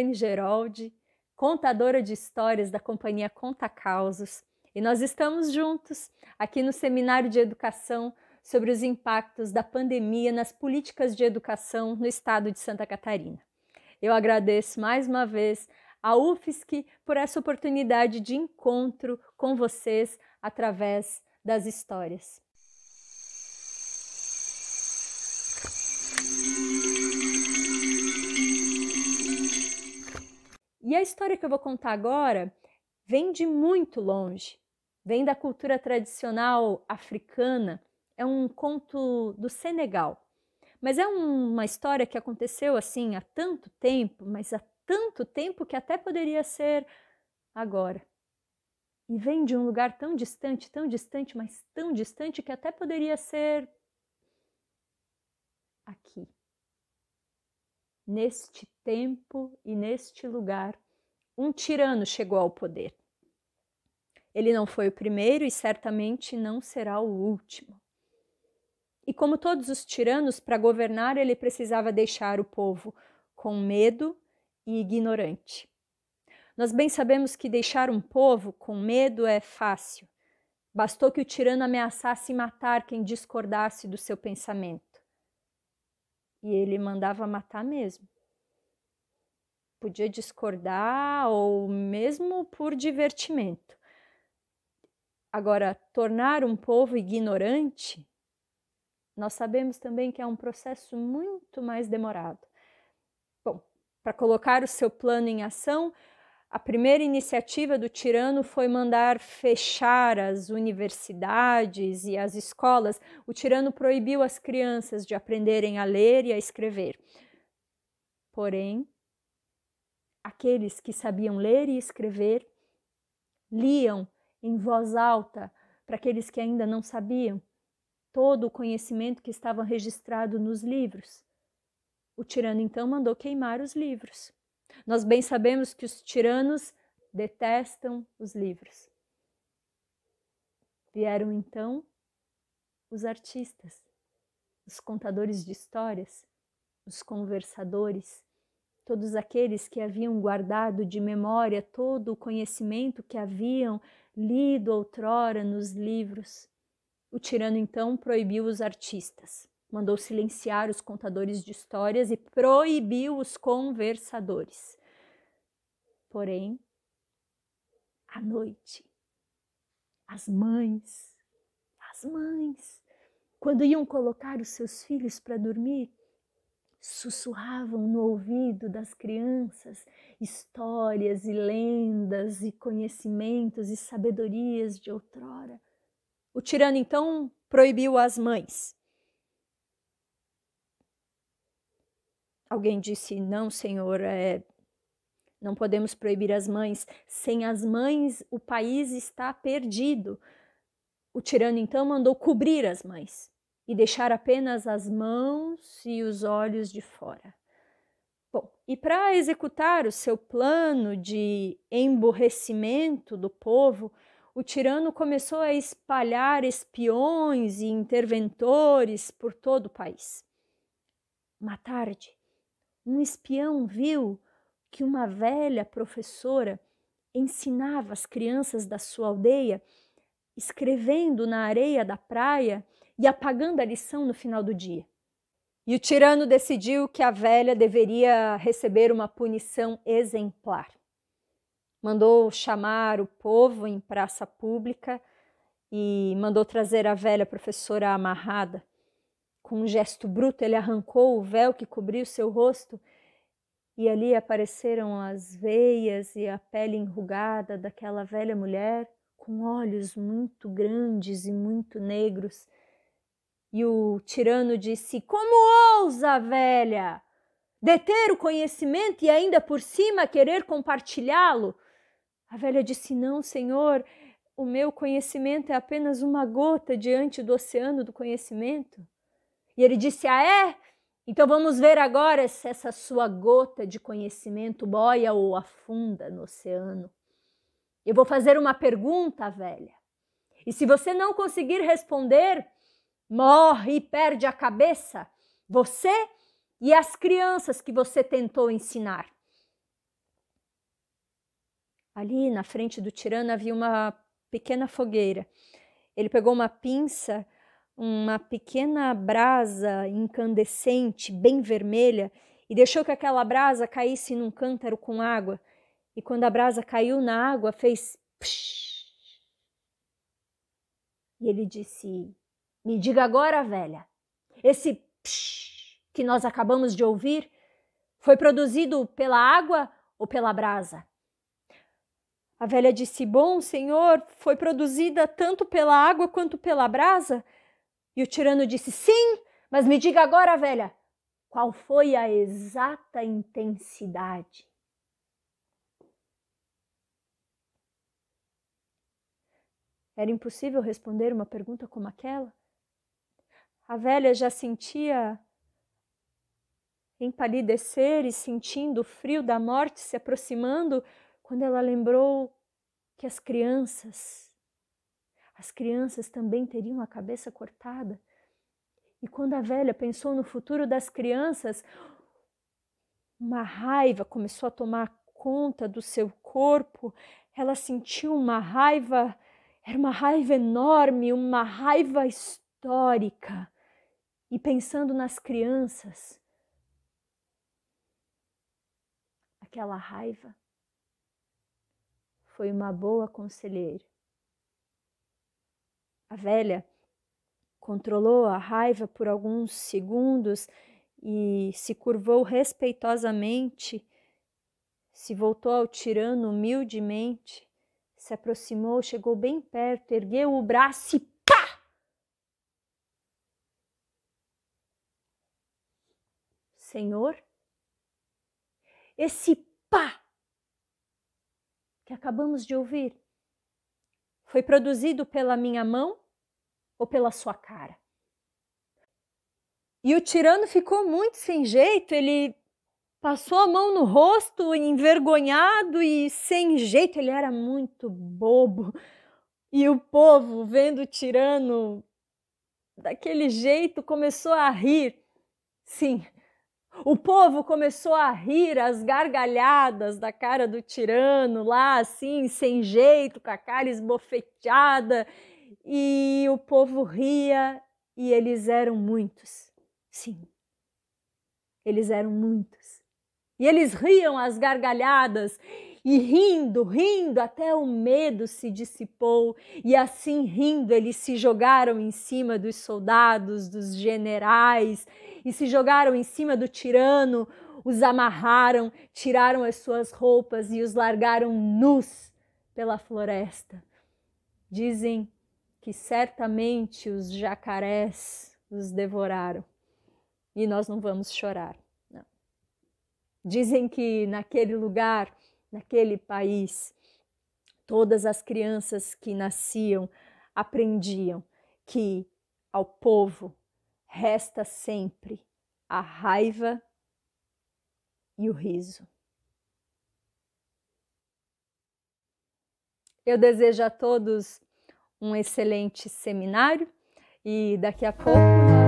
Elaine Geroldi, contadora de histórias da companhia Conta Causos, e nós estamos juntos aqui no Seminário de Educação sobre os impactos da pandemia nas políticas de educação no estado de Santa Catarina. Eu agradeço mais uma vez a UFSC por essa oportunidade de encontro com vocês através das histórias. E a história que eu vou contar agora vem de muito longe, vem da cultura tradicional africana, é um conto do Senegal. Mas é uma história que aconteceu assim há tanto tempo, mas há tanto tempo que até poderia ser agora. E vem de um lugar tão distante, mas tão distante que até poderia ser aqui. Neste tempo e neste lugar, um tirano chegou ao poder. Ele não foi o primeiro e certamente não será o último. E como todos os tiranos, para governar ele precisava deixar o povo com medo e ignorante. Nós bem sabemos que deixar um povo com medo é fácil. Bastou que o tirano ameaçasse matar quem discordasse do seu pensamento. E ele mandava matar mesmo. Podia discordar ou mesmo por divertimento. Agora, tornar um povo ignorante, nós sabemos também que é um processo muito mais demorado. Bom, para colocar o seu plano em ação, a primeira iniciativa do tirano foi mandar fechar as universidades e as escolas. O tirano proibiu as crianças de aprenderem a ler e a escrever. Porém, aqueles que sabiam ler e escrever liam em voz alta para aqueles que ainda não sabiam todo o conhecimento que estava registrado nos livros. O tirano então mandou queimar os livros. Nós bem sabemos que os tiranos detestam os livros. Vieram então os artistas, os contadores de histórias, os conversadores, todos aqueles que haviam guardado de memória todo o conhecimento que haviam lido outrora nos livros. O tirano então proibiu os artistas, mandou silenciar os contadores de histórias e proibiu os conversadores. Porém, à noite, as mães, quando iam colocar os seus filhos para dormir, sussurravam no ouvido das crianças histórias e lendas e conhecimentos e sabedorias de outrora. O tirano então proibiu as mães. Alguém disse, não, senhor, não podemos proibir as mães. Sem as mães o país está perdido. O tirano então mandou cobrir as mães e deixar apenas as mãos e os olhos de fora. Bom, e para executar o seu plano de emburrecimento do povo, o tirano começou a espalhar espiões e interventores por todo o país. Uma tarde, um espião viu que uma velha professora ensinava as crianças da sua aldeia, escrevendo na areia da praia e apagando a lição no final do dia. E o tirano decidiu que a velha deveria receber uma punição exemplar. Mandou chamar o povo em praça pública e mandou trazer a velha professora amarrada. Com um gesto bruto, ele arrancou o véu que cobria o seu rosto e ali apareceram as veias e a pele enrugada daquela velha mulher com olhos muito grandes e muito negros. E o tirano disse, como ousa, velha, deter o conhecimento e ainda por cima querer compartilhá-lo? A velha disse, não, senhor, o meu conhecimento é apenas uma gota diante do oceano do conhecimento. E ele disse, ah, é? Então vamos ver agora se essa sua gota de conhecimento boia ou afunda no oceano. Eu vou fazer uma pergunta, velha. E se você não conseguir responder, morre e perde a cabeça, você e as crianças que você tentou ensinar. Ali na frente do tirano havia uma pequena fogueira. Ele pegou uma pinça, uma pequena brasa incandescente, bem vermelha, e deixou que aquela brasa caísse num cântaro com água. E quando a brasa caiu na água, fez psh. E ele disse: me diga agora, velha, esse psh que nós acabamos de ouvir foi produzido pela água ou pela brasa? A velha disse: bom, senhor, foi produzida tanto pela água quanto pela brasa. E o tirano disse: sim, mas me diga agora, velha, qual foi a exata intensidade? Era impossível responder uma pergunta como aquela. A velha já sentia empalidecer e sentindo o frio da morte se aproximando, quando ela lembrou que as crianças também teriam a cabeça cortada. E quando a velha pensou no futuro das crianças, uma raiva começou a tomar conta do seu corpo. Ela sentiu uma raiva, era uma raiva enorme, uma raiva histórica. E pensando nas crianças, aquela raiva foi uma boa conselheira. A velha controlou a raiva por alguns segundos e se curvou respeitosamente, se voltou ao tirano humildemente, se aproximou, chegou bem perto, ergueu o braço e pá! Senhor, esse pá que acabamos de ouvir foi produzido pela minha mão ou pela sua cara? E o tirano ficou muito sem jeito, ele passou a mão no rosto, envergonhado e sem jeito, ele era muito bobo. E o povo, vendo o tirano daquele jeito, começou a rir. Sim, o povo começou a rir, as gargalhadas da cara do tirano, lá assim, sem jeito, com a cara esbofeteada. E o povo ria, e eles eram muitos. Sim, eles eram muitos. E eles riam às gargalhadas, e rindo, até o medo se dissipou. E assim, rindo, eles se jogaram em cima dos soldados, dos generais, e se jogaram em cima do tirano, os amarraram, tiraram as suas roupas e os largaram nus pela floresta. Dizem que certamente os jacarés os devoraram. E nós não vamos chorar. Não. Dizem que naquele lugar, naquele país, todas as crianças que nasciam aprendiam que ao povo resta sempre a raiva e o riso. Eu desejo a todos um excelente seminário e daqui a pouco